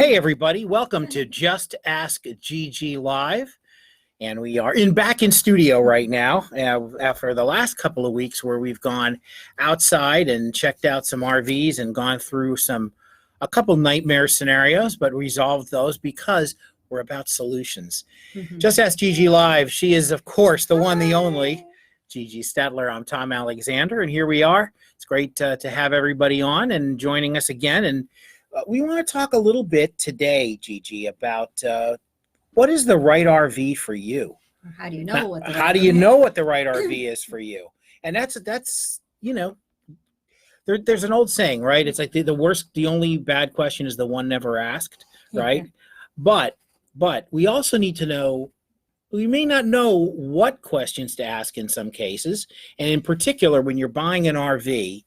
Hey everybody, welcome to Just Ask Gigi Live. And we are back in studio right now after the last couple of weeks where we've gone outside and checked out some RVs and gone through a couple nightmare scenarios, but resolved those because we're about solutions. Just Ask Gigi Live. She is, of course, the one, the only Gigi Stetler. I'm Tom Alexander, and here we are. It's great to have everybody on and joining us again. And we want to talk a little bit today, Gigi, about what is the right RV for you? How do you know what the How do you know what the right RV is for you? And that's you know, there's an old saying, right? It's like the only bad question is the one never asked, right? But we also need to know, we may not know what questions to ask in some cases, and in particular when you're buying an RV.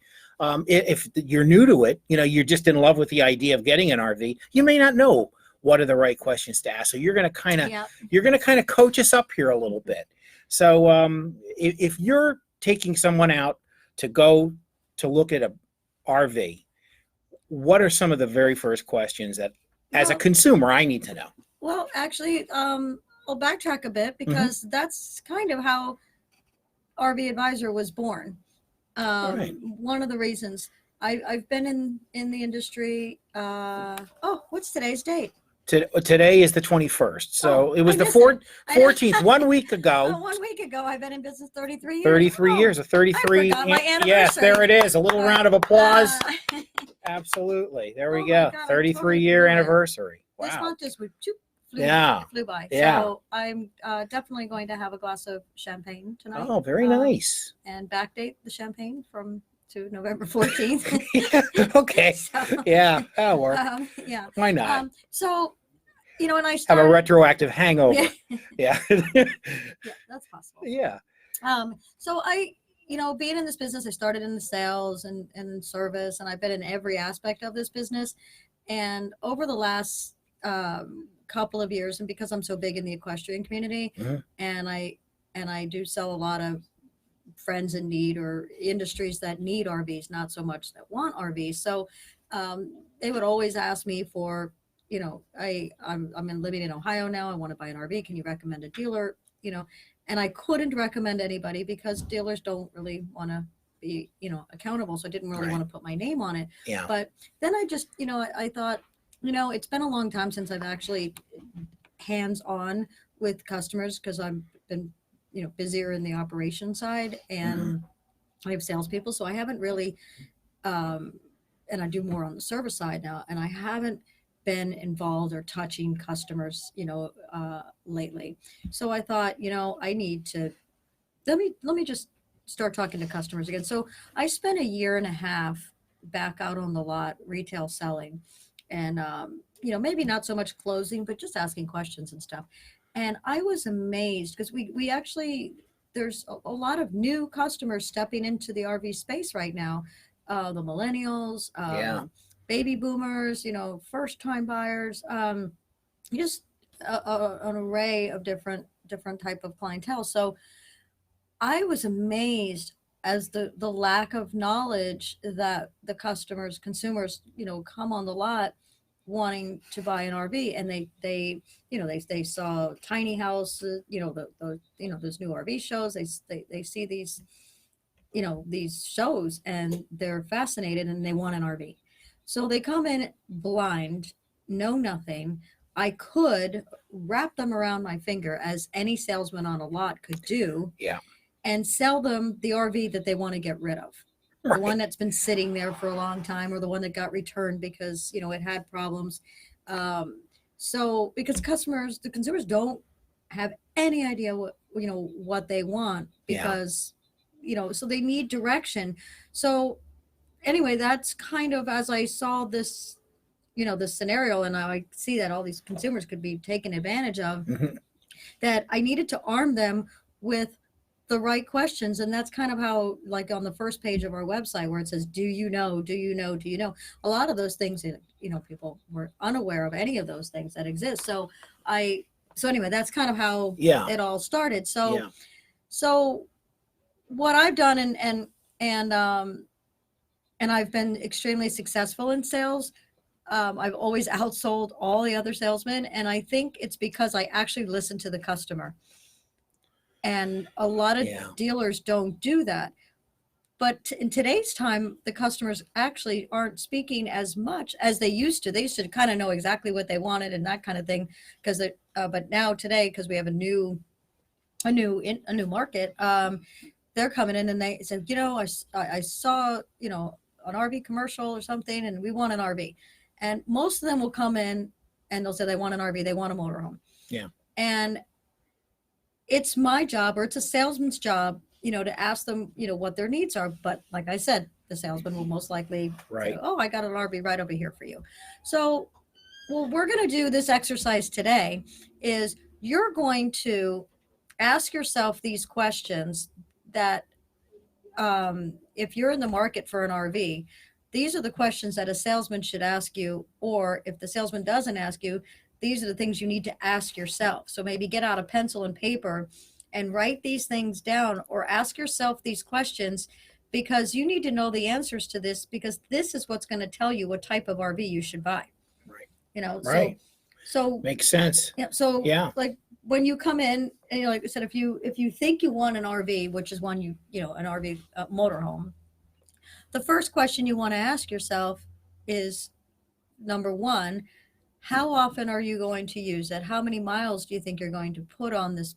If you're new to it, you're just in love with the idea of getting an RV, you may not know what are the right questions to ask. So you're going to kind of coach us up here a little bit. So if you're taking someone out to go to look at a RV, what are some of the very first questions that, as a consumer, I need to know? Well, actually, I'll backtrack a bit because that's kind of how RV Advisor was born. One of the reasons I've been in the industry. What's today's date? Today is the 21st. So it was the 14th, 1 week ago. 1 week ago, I've been in business 33 years. 33 years, a 33. I forgot my anniversary. Yes, there it is. A little round of applause. Absolutely. There we go. God, 33-year anniversary. Wow. This month just flew by. Yeah. So I'm definitely going to have a glass of champagne tonight. Oh, very nice. And backdate the champagne to November 14th. Okay. So, yeah, that'll work. Why not? And I have a retroactive hangover. Yeah. Yeah, that's possible. Yeah. So I, being in this business, I started in the sales and service, and I've been in every aspect of this business. And over the last couple of years, and because I'm so big in the equestrian community, and I do sell a lot of friends in need or industries that need RVs, not so much that want RVs. So they would always ask me for, I'm living in Ohio now. I want to buy an RV. Can you recommend a dealer? And I couldn't recommend anybody because dealers don't really want to be, accountable. So I didn't really want to put my name on it. Yeah. But then I just, I thought, it's been a long time since I've actually hands-on with customers because I've been busier in the operation side, and I have salespeople, so I haven't really, and I do more on the service side now, and I haven't been involved or touching customers, lately. So I thought, I need to let me just start talking to customers again. So I spent a year and a half back out on the lot, retail selling, and maybe not so much closing, but just asking questions and stuff. And I was amazed because we actually, there's a lot of new customers stepping into the RV space right now. The millennials, baby boomers, first time buyers, just an array of different type of clientele. So I was amazed as the lack of knowledge that the consumers, come on the lot wanting to buy an RV, and they saw tiny houses, those new RV shows. They see these shows and they're fascinated and they want an RV. So they come in blind, know nothing. I could wrap them around my finger as any salesman on a lot could do. Yeah. And sell them the RV that they want to get rid of. The one that's been sitting there for a long time, or the one that got returned because, it had problems. So because the consumers don't have any idea what they want because, so they need direction. So anyway, that's kind of, as I saw this, this scenario, and I see that all these consumers could be taken advantage of, that I needed to arm them with the right questions. And that's kind of how, like on the first page of our website where it says, do you know, a lot of those things, people were unaware of any of those things that exist. So anyway, that's kind of how it all started. So what I've done, and I've been extremely successful in sales, I've always outsold all the other salesmen, and I think it's because I actually listen to the customer. And a lot of Yeah. dealers don't do that. But in today's time, the customers actually aren't speaking as much as they used to. They used to kind of know exactly what they wanted and that kind of thing. Because but now today, because we have a new market, they're coming in and they said, I saw an RV commercial or something, and we want an RV. And most of them will come in and they'll say they want an RV, they want a motorhome. Yeah. And it's my job, or it's a salesman's job, to ask them, what their needs are. But like I said, the salesman will most likely Right. say, oh, I got an RV right over here for you. So, well, we're going to do this exercise today is you're going to ask yourself these questions that if you're in the market for an RV, these are the questions that a salesman should ask you. Or if the salesman doesn't ask you, these are the things you need to ask yourself. So maybe get out a pencil and paper and write these things down, or ask yourself these questions, because you need to know the answers to this, because this is what's going to tell you what type of RV you should buy. Right. Right. So Makes sense. yeah. So Yeah. like when you come in, and like I said, if you think you want an RV, which is one an RV motorhome, the first question you want to ask yourself is, number one, how often are you going to use it? How many miles do you think you're going to put on this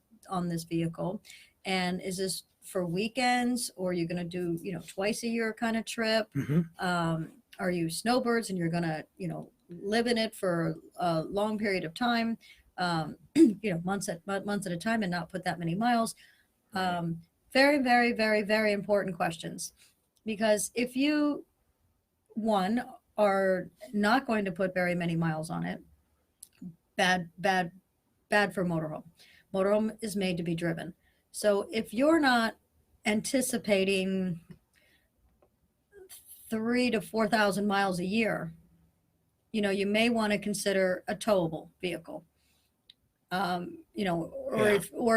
vehicle? And is this for weekends, or are you going to do twice a year kind of trip? Mm-hmm. Are you snowbirds and you're going to live in it for a long period of time, months at a time, and not put that many miles? Very, very, very, very important questions, because if you are not going to put very many miles on it, bad for motorhome. Motorhome is made to be driven. So if you're not anticipating 3,000 to 4,000 miles a year, you may want to consider a towable vehicle. Or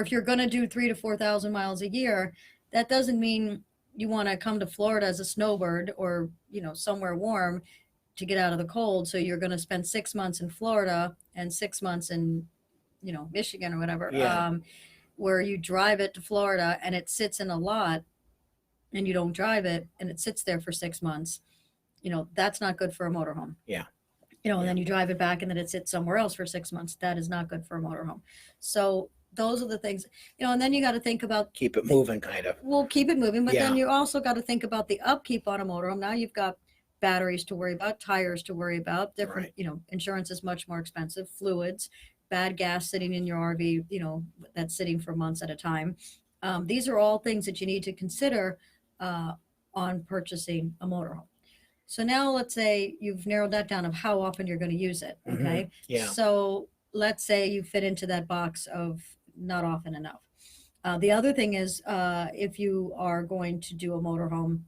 if you're going to do 3,000 to 4,000 miles a year, that doesn't mean you want to come to Florida as a snowbird, or somewhere warm, to get out of the cold. So you're going to spend 6 months in Florida and 6 months in Michigan or whatever, where you drive it to Florida and it sits in a lot, and you don't drive it and it sits there for 6 months. That's not good for a motorhome. Yeah. And then you drive it back and then it sits somewhere else for 6 months. That is not good for a motorhome. So those are the things, and then you got to think about, keep it moving, kind of. Well, keep it moving, but Yeah. then you also got to think about the upkeep on a motorhome. Now you've got batteries to worry about, tires to worry about, different, insurance is much more expensive, fluids, bad gas sitting in your RV, that's sitting for months at a time. These are all things that you need to consider on purchasing a motorhome. So now let's say you've narrowed that down of how often you're going to use it. Okay. Mm-hmm. Yeah. So let's say you fit into that box of not often enough. The other thing is, if you are going to do a motorhome,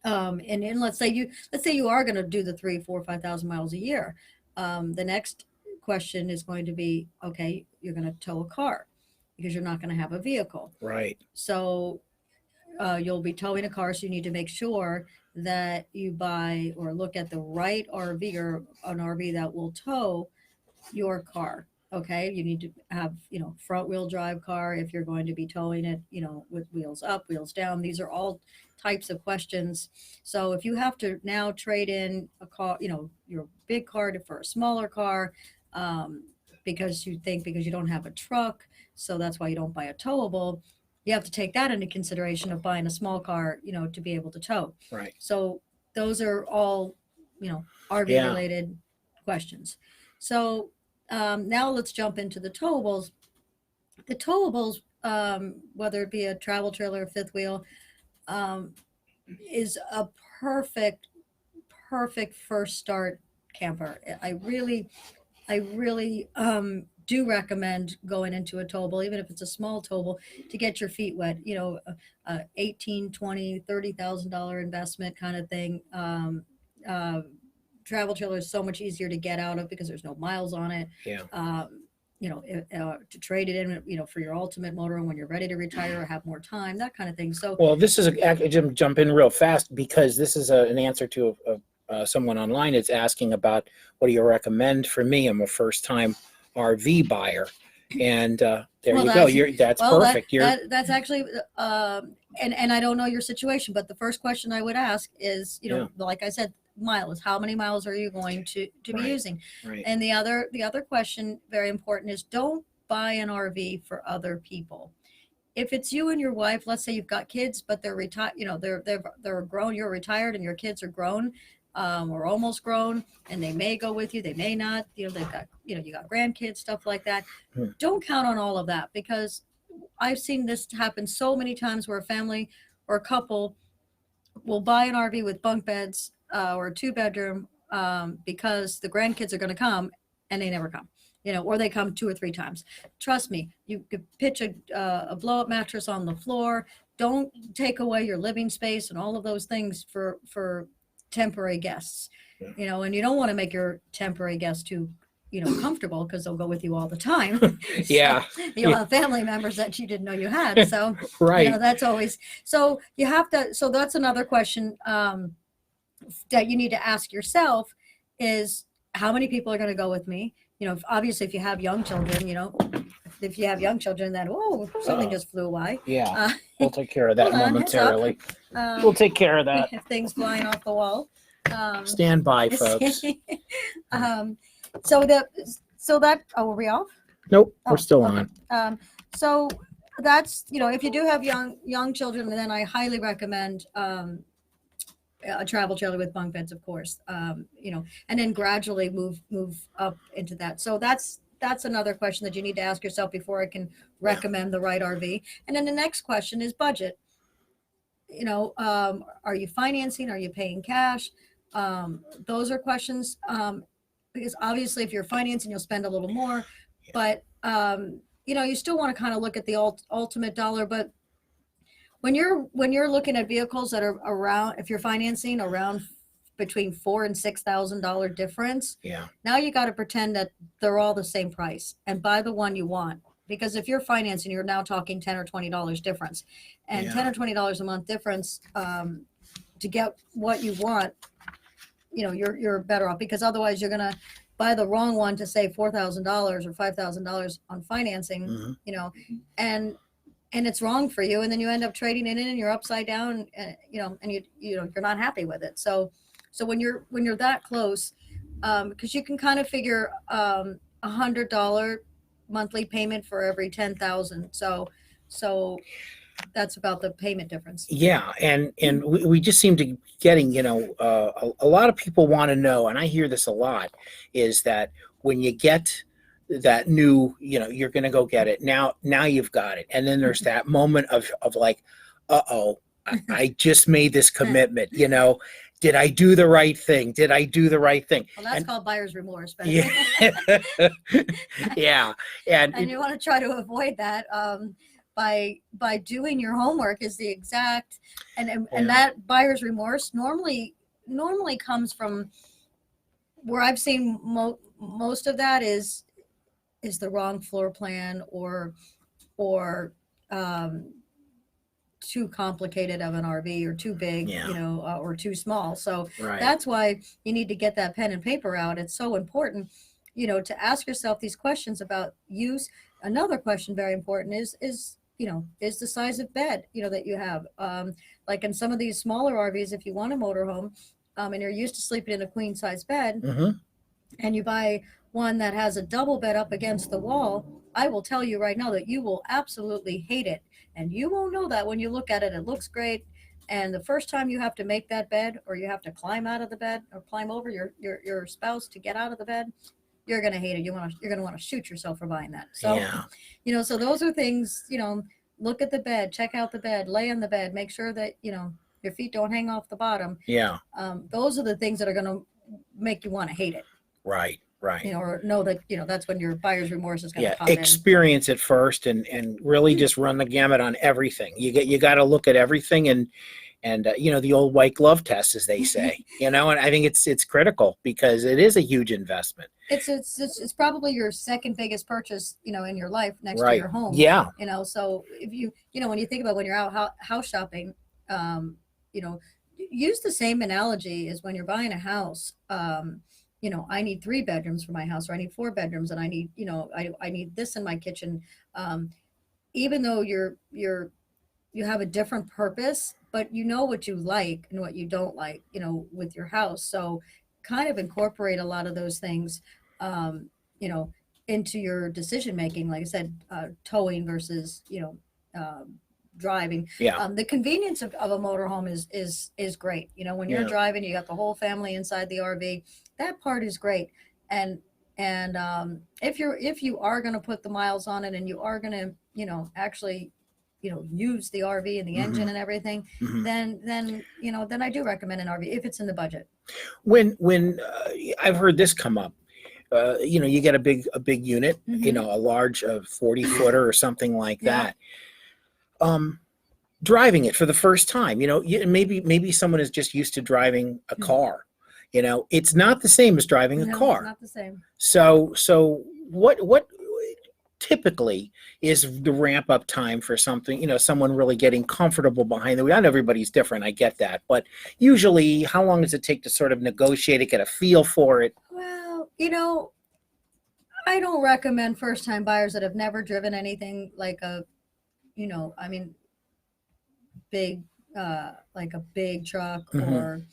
and let's say you are going to do the 3, 4, 5,000 miles a year. The next question is going to be, okay, you're going to tow a car, because you're not going to have a vehicle. Right. So you'll be towing a car. So you need to make sure that you buy or look at the right RV, or an RV that will tow your car. Okay. You need to have, front wheel drive car if you're going to be towing it, with wheels up, wheels down. These are all types of questions. So if you have to now trade in a car, your big car for a smaller car, because you don't have a truck, so that's why you don't buy a towable, you have to take that into consideration of buying a small car, to be able to tow. Right. So those are all, RV related questions. So now let's jump into the towables. The towables, whether it be a travel trailer or fifth wheel, is a perfect first start camper. I really do recommend going into a towable, even if it's a small towable, to get your feet wet. $18,000, $20,000, $30,000 investment kind of thing. Travel trailer is so much easier to get out of because there's no miles on it. Yeah. To trade it in, for your ultimate motorhome when you're ready to retire or have more time, that kind of thing. So, well, this is jump in real fast, because this is an answer to someone online is asking about what do you recommend for me? I'm a first time RV buyer, and there Well, you go. that's That's well perfect. that's actually and I don't know your situation, but the first question I would ask is, Yeah. like I said, miles. How many miles are you going to be Right. using? Right. And the other question, very important, is don't buy an RV for other people. If it's you and your wife, let's say you've got kids, but they're retired, they're grown, you're retired, and your kids are grown, or almost grown, and they may go with you, they may not. They've got, you got grandkids, stuff like that. Hmm. Don't count on all of that, because I've seen this happen so many times where a family or a couple will buy an RV with bunk beds, or a 2 bedroom, because the grandkids are going to come, and they never come, or they come 2 or 3 times. Trust me, you could pitch a blow up mattress on the floor. Don't take away your living space and all of those things for temporary guests. Yeah. And you don't want to make your temporary guests too comfortable, because they'll go with you all the time. Yeah. You'll have family members that you didn't know you had. So Right. that's always, so you have to, so that's another question that you need to ask yourself is, how many people are going to go with me? Obviously, if you have young children, if you have young children, then, something just flew by. Yeah. We'll take care of that Hold on, heads up. momentarily. We'll take care of that. If things flying off the wall. Stand by, folks. So that, were we off? Nope, we're Oh, still okay. on. So that's, if you do have young children, then I highly recommend a travel trailer with bunk beds, of course. And then gradually move up into that. So that's another question that you need to ask yourself before I can recommend the right RV. And then the next question is budget. Are you financing? Are you paying cash? Those are questions, because obviously if you're financing, you'll spend a little more, but you still want to kind of look at the ultimate dollar. But when you're looking at vehicles that are around, if you're financing around between $4,000 and $6,000 difference, now you got to pretend that they're all the same price and buy the one you want. Because if you're financing, you're now talking $10 or $20 difference, and $10 or $20 a month difference, to get what you want, you're better off, because otherwise you're gonna buy the wrong one to save $4,000 or $5,000 on financing, and it's wrong for you, and then you end up trading it in, and you're upside down, and you're not happy with it. So when you're that close, because you can kind of figure $100 monthly payment for every 10,000. So that's about the payment difference. Yeah, and we just seem to getting, a lot of people want to know, and I hear this a lot, is that when you get that new, you're going to go get it. Now you've got it. And then there's that moment of like, I just made this commitment, did I do the right thing? Did I do the right thing? Well, that's called buyer's remorse. But yeah. Yeah. And you want to try to avoid that by doing your homework is the exact, and that buyer's remorse normally comes from where I've seen most of that is the wrong floor plan or too complicated of an RV, or too big, or too small. So that's why you need to get that pen and paper out. It's so important, to ask yourself these questions about use. Another question very important is the size of bed, that you have. Like in some of these smaller RVs, if you want a motorhome, and you're used to sleeping in a queen size bed, and you buy one that has a double bed up against the wall, I will tell you right now that you will absolutely hate it. And you won't know that when you look at it. It looks great. And the first time you have to make that bed, or you have to climb out of the bed, or climb over your spouse to get out of the bed, you're going to hate it. You're going to want to shoot yourself for buying that. So, so those are things, look at the bed, check out the bed, lay on the bed, make sure that, your feet don't hang off the bottom. Yeah. Those are the things that are going to make you want to hate it. Right. Or know that, that's when your buyer's remorse is going to come in. Experience it first and really just run the gamut on everything. You got to look at everything and the old white glove test, as they say, and I think it's critical, because it is a huge investment. It's probably your second biggest purchase, in your life, next to your home. Yeah. So if when you think about when you're out house shopping, use the same analogy as when you're buying a house. You know, I need 3 bedrooms for my house, or I need 4 bedrooms, and I need, you know, I need this in my kitchen. Um, Even though you have a different purpose, but you know what you like and what you don't like, you know, with your house. So kind of incorporate a lot of those things, you know, into your decision making. Like I said, towing versus, you know, driving. Yeah. The convenience of a motorhome is great. You know, when you're Yeah. driving, you got the whole family inside the RV. That part is great. And if you are going to put the miles on it, and you are going to, you know, actually, you know, use the RV and the engine and everything, Mhm. then you know, then I do recommend an RV if it's in the budget. When I've heard this come up, you know, you get a big unit, you Mhm. know, a large 40-footer or something like Yeah. that. Driving it for the first time, you know, maybe someone is just used to driving a car. You know, it's not the same as driving a No, it's car. not the same. So what typically is the ramp up time for something, you know, someone really getting comfortable behind the wheel? Not everybody's different, I get that, but usually how long does it take to sort of negotiate it, get a feel for it? Well, you know, I don't recommend first time buyers that have never driven anything like a, you know, I mean, big, like a big truck, Mhm.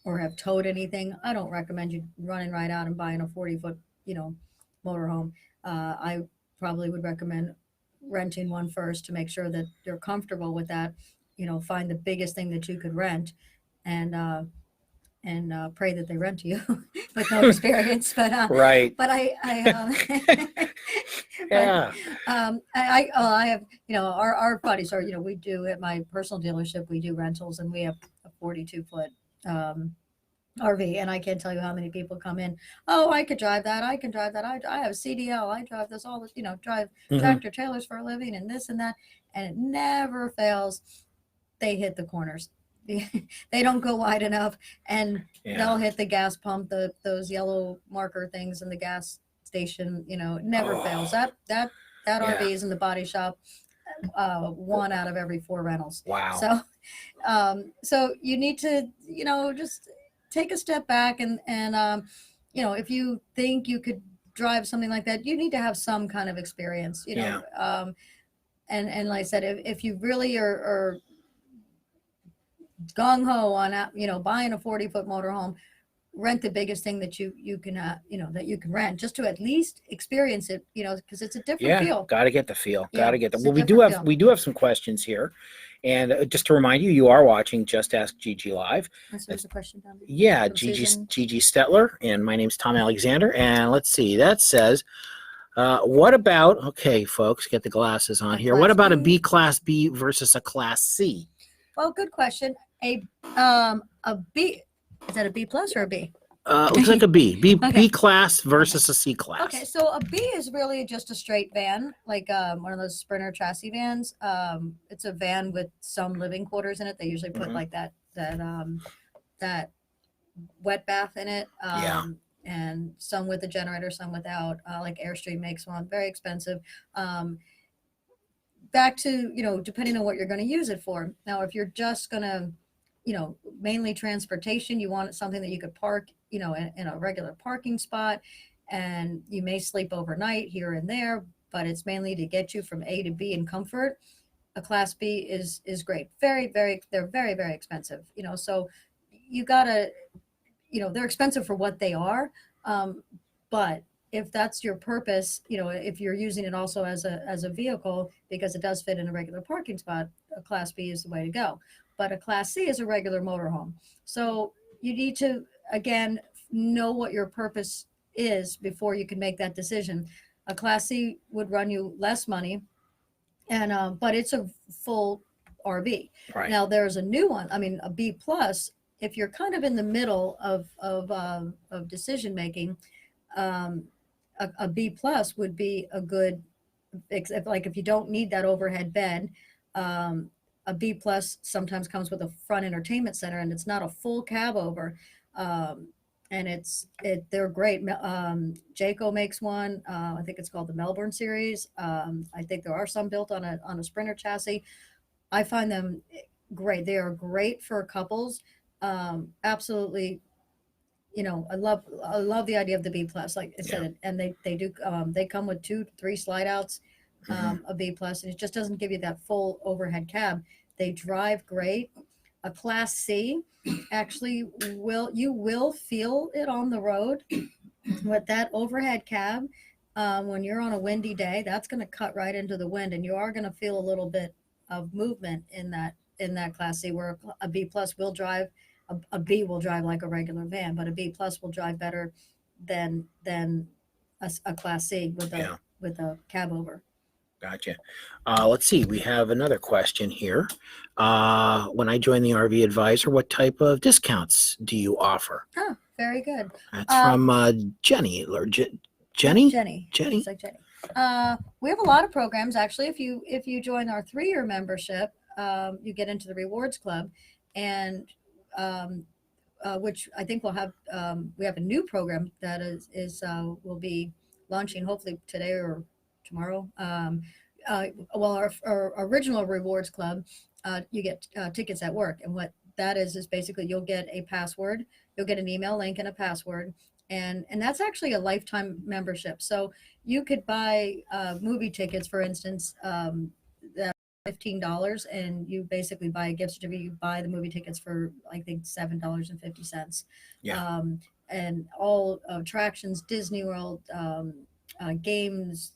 or have towed anything. I don't recommend you running right out and buying a 40-foot, you know, motorhome. I probably would recommend renting one first to make sure that you're comfortable with that. You know, find the biggest thing that you could rent, and pray that they rent to you with no experience. Right. But but Yeah. I have, you know, our buddies are, you know, we do at my personal dealership, we do rentals, and we have a 42-foot RV, and I can't tell you how many people come in. Oh, I could drive that. I can drive that. I have a CDL. I drive this all this, you know, drive Mhm. tractor trailers for a living and this and that, and it never fails. They hit the corners. They don't go wide enough, and they'll Yeah. hit the gas pump, those yellow marker things in the gas station. You know, it never fails. Oh, That yeah. RV is in the body shop 1 out of every 4 rentals. Wow. So you need to, you know, just take a step back, and you know, if you think you could drive something like that, you need to have some kind of experience, you Yeah. know. And like I said, if you really are gung ho on, you know, buying a 40-foot motorhome, rent the biggest thing that you can, you know, that you can rent, just to at least experience it, you know, because it's a different Yeah, feel. got to get the feel. Got Yeah, to get the. it's a Well, different feel. we do have some questions here, and just to remind you, you are watching Just Ask Gigi live. There's a question down there Yeah, from Susan. Gigi Stetler, and my name's Tom Alexander. And let's see, that says, what about? Okay, folks, get the glasses on A here. What Class about a B. Class B versus a Class C? Well, good question. A B, is that a B plus or a B? Looks like a B. B Okay. Class versus a C Class. Okay, so a B is really just a straight van, like one of those Sprinter chassis vans. It's a van with some living quarters in it. They usually put Mhm. like that wet bath in it. Yeah. And some with a generator, some without. Like Airstream makes one, very expensive. Back to, you know, depending on what you're going to use it for. Now, if you're just going to, you know, mainly transportation, you want something that you could park, you know, in a regular parking spot, and you may sleep overnight here and there, but it's mainly to get you from A to B in comfort. A Class B is great. They're very expensive, you know, so you gotta, you know, they're expensive for what they are. But if that's your purpose, you know, if you're using it also as a vehicle, because it does fit in a regular parking spot, a Class B is the way to go. But a Class C is a regular motorhome. So you need to, again, know what your purpose is before you can make that decision. A Class C would run you less money, and but it's a full RV. Right. Now there's a new one. I mean, a B plus. If you're kind of in the middle of decision making, um, a B plus would be a good, like if you don't need that overhead bed. Um, a B plus sometimes comes with a front entertainment center, and it's not a full cab over. Um, and they're great. Jayco makes one. I think it's called the Melbourne series. I think there are some built on a Sprinter chassis. I find them great. They are great for couples. Absolutely. I love the idea of the B plus, like I said, and they do, they come with 2-3 slide outs, a B plus, and it just doesn't give you that full overhead cab. They drive great. A class C actually you will feel it on the road with that overhead cab. When you're on a windy day, that's going to cut right into the wind, and you are going to feel a little bit of movement in that class C, where a B plus will drive. A B will drive like a regular van, but a B plus will drive better than a class C Yeah. with a cab over. Gotcha. Let's see. We have another question here. When I join the RV Advisor, what type of discounts do you offer? Oh, very good. That's from Jenny. Or Jenny? Jenny. Jenny. It's like Jenny. We have a lot of programs actually. If you join our 3-year membership, you get into the rewards club, and which I think we'll have. We have a new program that will be launching hopefully today or tomorrow. Well, our original rewards club, you get tickets at work, and what that is basically you'll get a password, you'll get an email link and a password, and that's actually a lifetime membership. So you could buy movie tickets, for instance, that $15, and you basically buy a gift certificate. You buy the movie tickets for I think $7.50. Yeah. And all attractions, Disney World, games,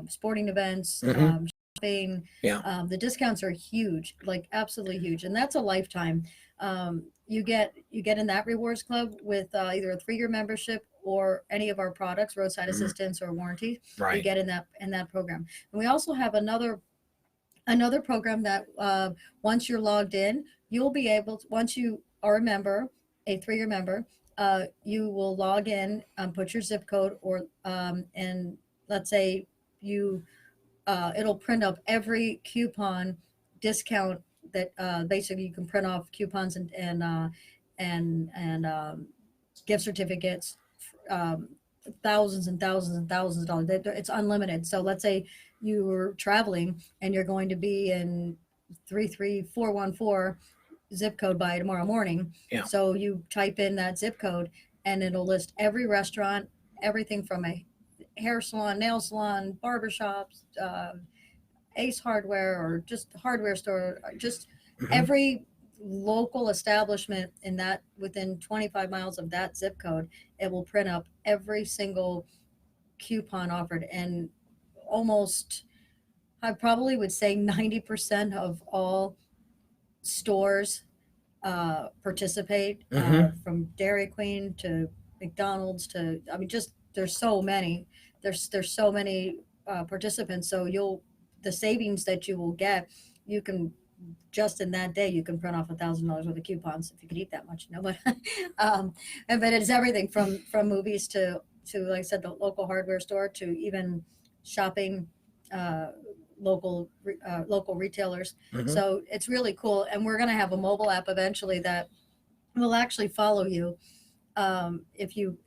sporting events, shopping. Yeah. The discounts are huge, like absolutely huge, and that's a lifetime. You get in that rewards club with either a 3-year membership or any of our products, roadside assistance or warranty. Right. You get in that program, and we also have another program that once you're logged in, you'll be able to, once you are a member, a 3-year member, you will log in, put your zip code, or and let's say you it'll print up every coupon discount that basically you can print off coupons and gift certificates, thousands and thousands and thousands of dollars. It's unlimited. So let's say you were traveling and you're going to be in 33414 zip code by tomorrow morning. Yeah. So you type in that zip code and it'll list every restaurant, everything from a hair salon, nail salon, barbershops, Ace Hardware, or just hardware store, just every local establishment in that within 25 miles of that zip code. It will print up every single coupon offered, and almost, I probably would say 90% of all stores participate, from Dairy Queen to McDonald's to, I mean, just there's so many participants. So the savings that you will get, you can just in that day you can print off $1,000 worth of coupons if you could eat that much. No, but but it's everything from movies to like I said, the local hardware store, to even shopping, local retailers. So it's really cool, and we're going to have a mobile app eventually that will actually follow you. If you